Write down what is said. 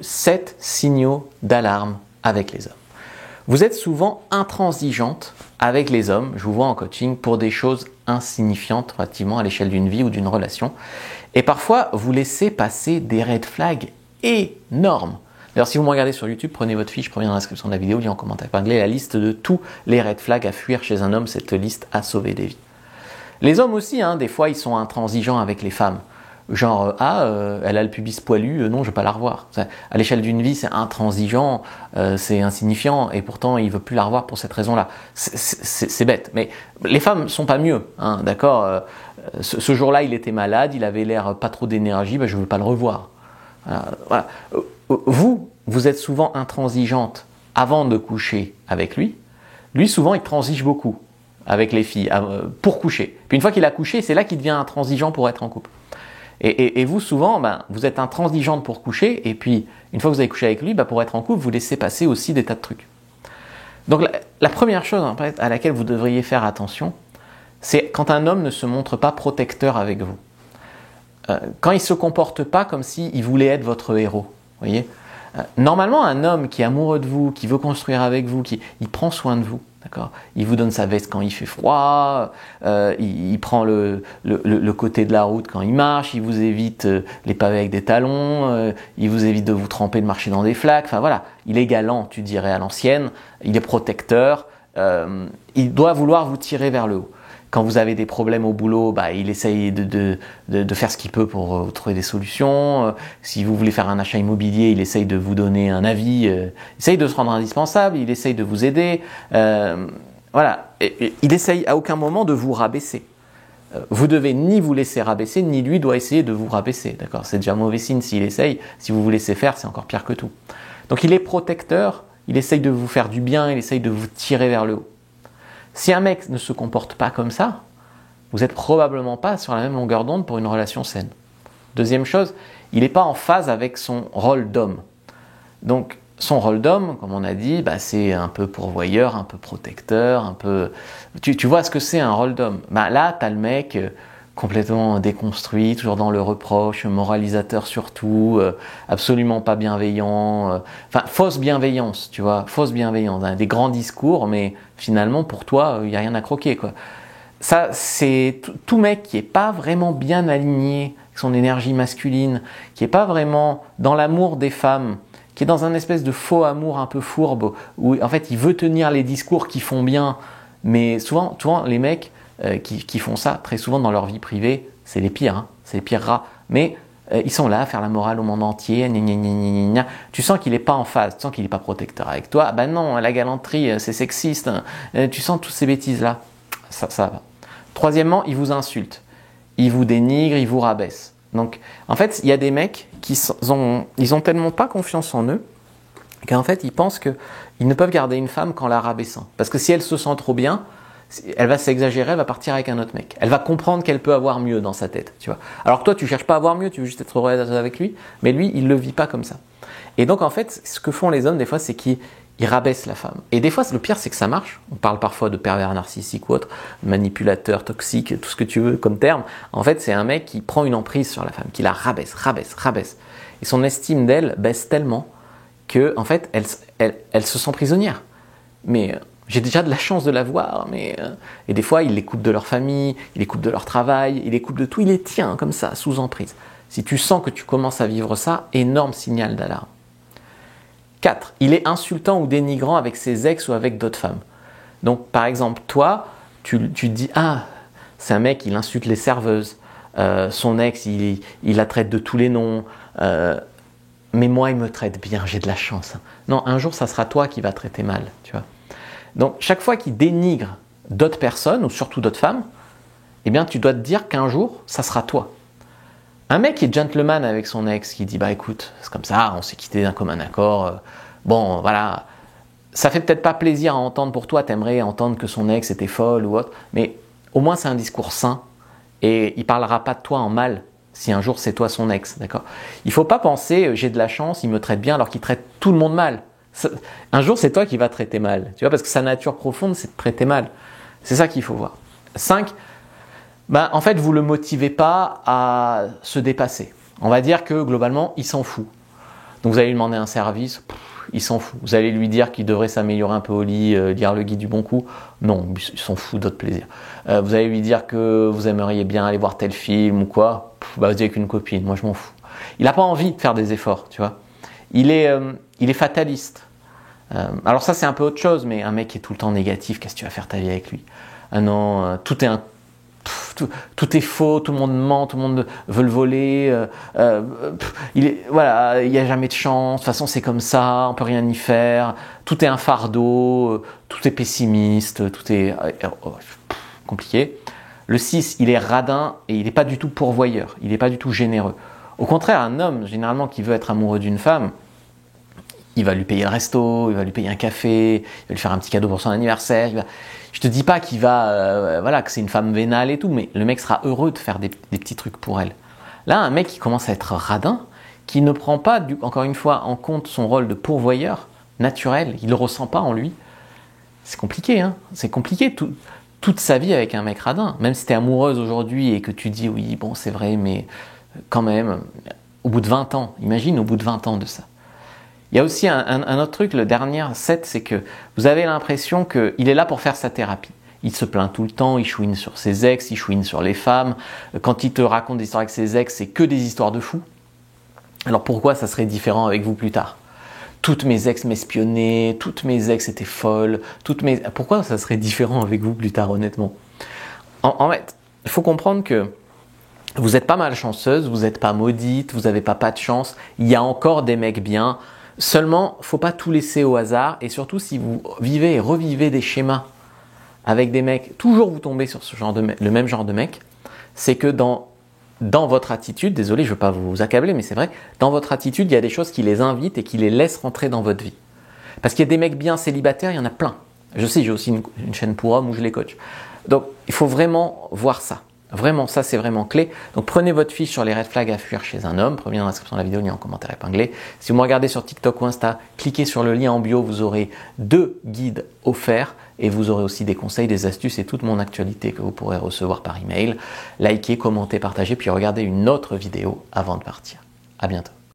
7 signaux d'alarme avec les hommes. Vous êtes souvent intransigeante avec les hommes, je vous vois en coaching, pour des choses insignifiantes relativement à l'échelle d'une vie ou d'une relation. Et parfois, vous laissez passer des red flags énormes. D'ailleurs, si vous me regardez sur YouTube, prenez votre fiche, prenez dans la description de la vidéo, lien en commentaire épinglé, la liste de tous les red flags à fuir chez un homme. Cette liste a sauvé des vies. Les hommes aussi, des fois, ils sont intransigeants avec les femmes. Genre, elle a le pubis poilu, non, je ne veux pas la revoir. À l'échelle d'une vie, c'est intransigeant, c'est insignifiant, et pourtant, il ne veut plus la revoir pour cette raison-là. C'est bête, mais les femmes ne sont pas mieux, d'accord. Ce jour-là, il était malade, il avait l'air pas trop d'énergie, je ne veux pas le revoir. Voilà. Vous êtes souvent intransigeante avant de coucher avec lui. Lui, souvent, il transige beaucoup avec les filles pour coucher. Puis une fois qu'il a couché, c'est là qu'il devient intransigeant pour être en couple. Et vous, souvent, vous êtes intransigeante pour coucher, et puis, une fois que vous avez couché avec lui, pour être en couple, vous laissez passer aussi des tas de trucs. Donc, la première chose à laquelle vous devriez faire attention, c'est quand un homme ne se montre pas protecteur avec vous. Quand il ne se comporte pas comme s'il voulait être votre héros. Voyez, normalement, un homme qui est amoureux de vous, qui veut construire avec vous, il prend soin de vous. D'accord. Il vous donne sa veste quand il fait froid, il prend le côté de la route quand il marche, il vous évite les pavés avec des talons, il vous évite de vous tremper, de marcher dans des flaques. Enfin voilà, il est galant, tu dirais à l'ancienne, il est protecteur, il doit vouloir vous tirer vers le haut. Quand vous avez des problèmes au boulot, il essaye de faire ce qu'il peut pour trouver des solutions. Si vous voulez faire un achat immobilier, il essaye de vous donner un avis. Il essaye de se rendre indispensable, il essaye de vous aider. Voilà. Et il essaye à aucun moment de vous rabaisser. Vous devez ni vous laisser rabaisser, ni lui doit essayer de vous rabaisser. D'accord ? C'est déjà mauvais signe s'il essaye. Si vous vous laissez faire, c'est encore pire que tout. Donc il est protecteur, il essaye de vous faire du bien, il essaye de vous tirer vers le haut. Si un mec ne se comporte pas comme ça, vous n'êtes probablement pas sur la même longueur d'onde pour une relation saine. Deuxième chose, il n'est pas en phase avec son rôle d'homme. Donc, son rôle d'homme, comme on a dit, c'est un peu pourvoyeur, un peu protecteur, un peu... Tu vois ce que c'est un rôle d'homme. Là, tu as le mec complètement déconstruit, toujours dans le reproche, moralisateur surtout, absolument pas bienveillant, fausse bienveillance, tu vois, fausse bienveillance, des grands discours, mais finalement pour toi, il n'y a rien à croquer, quoi. Ça, c'est tout mec qui est pas vraiment bien aligné avec son énergie masculine, qui est pas vraiment dans l'amour des femmes, qui est dans un espèce de faux amour un peu fourbe, où en fait il veut tenir les discours qui font bien, mais souvent les mecs qui font ça, très souvent dans leur vie privée, c'est les pires, c'est les pires rats. Mais ils sont là à faire la morale au monde entier, gna gna gna gna gna. Tu sens qu'il n'est pas en phase, tu sens qu'il n'est pas protecteur avec toi. Non, la galanterie, c'est sexiste. Tu sens toutes ces bêtises-là. Ça va. Troisièmement, il vous insulte. Il vous dénigre, il vous rabaisse. Donc, en fait, il y a des mecs ils ont tellement pas confiance en eux qu'en fait, ils pensent qu'ils ne peuvent garder une femme qu'en la rabaissant. Parce que si elle se sent trop bien, elle va s'exagérer, elle va partir avec un autre mec. Elle va comprendre qu'elle peut avoir mieux dans sa tête, tu vois. Alors que toi, tu cherches pas à avoir mieux, tu veux juste être heureux avec lui, mais lui, il le vit pas comme ça. Et donc, en fait, ce que font les hommes, des fois, c'est qu'ils rabaissent la femme. Et des fois, le pire, c'est que ça marche. On parle parfois de pervers narcissique ou autre, manipulateur, toxique, tout ce que tu veux comme terme. En fait, c'est un mec qui prend une emprise sur la femme, qui la rabaisse. Et son estime d'elle baisse tellement que, en fait, elle se sent prisonnière. Mais j'ai déjà de la chance de la voir, et des fois, il les coupe de leur famille, il les coupe de leur travail, il les coupe de tout, il les tient comme ça, sous emprise. Si tu sens que tu commences à vivre ça, énorme signal d'alarme. 4. Il est insultant ou dénigrant avec ses ex ou avec d'autres femmes. Donc, par exemple, toi, tu dis « Ah, c'est un mec, il insulte les serveuses. Son ex, il la traite de tous les noms. Mais moi, il me traite bien, j'ai de la chance. » Non, un jour, ça sera toi qui va traiter mal, tu vois. Donc, chaque fois qu'il dénigre d'autres personnes, ou surtout d'autres femmes, eh bien, tu dois te dire qu'un jour, ça sera toi. Un mec qui est gentleman avec son ex, qui dit « Bah écoute, c'est comme ça, on s'est quitté d'un commun accord. Bon, voilà. » Ça fait peut-être pas plaisir à entendre pour toi, t'aimerais entendre que son ex était folle ou autre, mais au moins c'est un discours sain et il parlera pas de toi en mal si un jour c'est toi son ex, d'accord ? Il faut pas penser « J'ai de la chance, il me traite bien alors qu'il traite tout le monde mal. » Un jour, c'est toi qui vas traiter mal, tu vois, parce que sa nature profonde, c'est de traiter mal. C'est ça qu'il faut voir. 5, en fait, vous ne le motivez pas à se dépasser. On va dire que globalement, il s'en fout. Donc vous allez lui demander un service, il s'en fout. Vous allez lui dire qu'il devrait s'améliorer un peu au lit, lire le guide du bon coup. Non, il s'en fout d'autres plaisirs. Vous allez lui dire que vous aimeriez bien aller voir tel film ou quoi. Bah, vous êtes avec une copine, moi je m'en fous. Il n'a pas envie de faire des efforts, tu vois. Il est fataliste. Alors ça c'est un peu autre chose, mais un mec qui est tout le temps négatif, qu'est-ce que tu vas faire ta vie avec lui? Ah non, tout est faux, tout le monde ment, tout le monde veut le voler. Voilà, il n'y a jamais de chance. De toute façon, c'est comme ça, on peut rien y faire. Tout est un fardeau, tout est pessimiste, tout est compliqué. Le 6, il est radin et il n'est pas du tout pourvoyeur. Il n'est pas du tout généreux. Au contraire, un homme, généralement, qui veut être amoureux d'une femme, il va lui payer le resto, il va lui payer un café, il va lui faire un petit cadeau pour son anniversaire. Je te dis pas qu'il va, que c'est une femme vénale et tout, mais le mec sera heureux de faire des petits trucs pour elle. Là, un mec qui commence à être radin, qui ne prend pas, encore une fois, en compte son rôle de pourvoyeur naturel, il le ressent pas en lui. C'est compliqué, hein. C'est compliqué toute sa vie avec un mec radin. Même si tu es amoureuse aujourd'hui et que tu dis oui, bon, c'est vrai, mais quand même, au bout de 20 ans, imagine au bout de 20 ans de ça. Il y a aussi un autre truc, le dernier 7, c'est que vous avez l'impression qu'il est là pour faire sa thérapie. Il se plaint tout le temps, il chouine sur ses ex, il chouine sur les femmes. Quand il te raconte des histoires avec ses ex, c'est que des histoires de fous. Alors pourquoi ça serait différent avec vous plus tard? Toutes mes ex m'espionnaient, toutes mes ex étaient folles, pourquoi ça serait différent avec vous plus tard, honnêtement? En fait, il faut comprendre que vous n'êtes pas malchanceuse, vous n'êtes pas maudite, vous n'avez pas de chance. Il y a encore des mecs bien. Seulement, il ne faut pas tout laisser au hasard. Et surtout, si vous vivez et revivez des schémas avec des mecs, toujours vous tombez sur le même genre de mec, c'est que dans votre attitude, désolé, je ne veux pas vous accabler, mais c'est vrai, dans votre attitude, il y a des choses qui les invitent et qui les laissent rentrer dans votre vie. Parce qu'il y a des mecs bien célibataires, il y en a plein. Je sais, j'ai aussi une chaîne pour hommes où je les coach. Donc, il faut vraiment voir ça. Vraiment, ça c'est vraiment clé. Donc prenez votre fiche sur les red flags à fuir chez un homme, premier dans la description de la vidéo, lien en commentaire épinglé. Si vous me regardez sur TikTok ou Insta, cliquez sur le lien en bio, vous aurez 2 guides offerts et vous aurez aussi des conseils, des astuces et toute mon actualité que vous pourrez recevoir par email. Likez, commentez, partagez, puis regardez une autre vidéo avant de partir. À bientôt.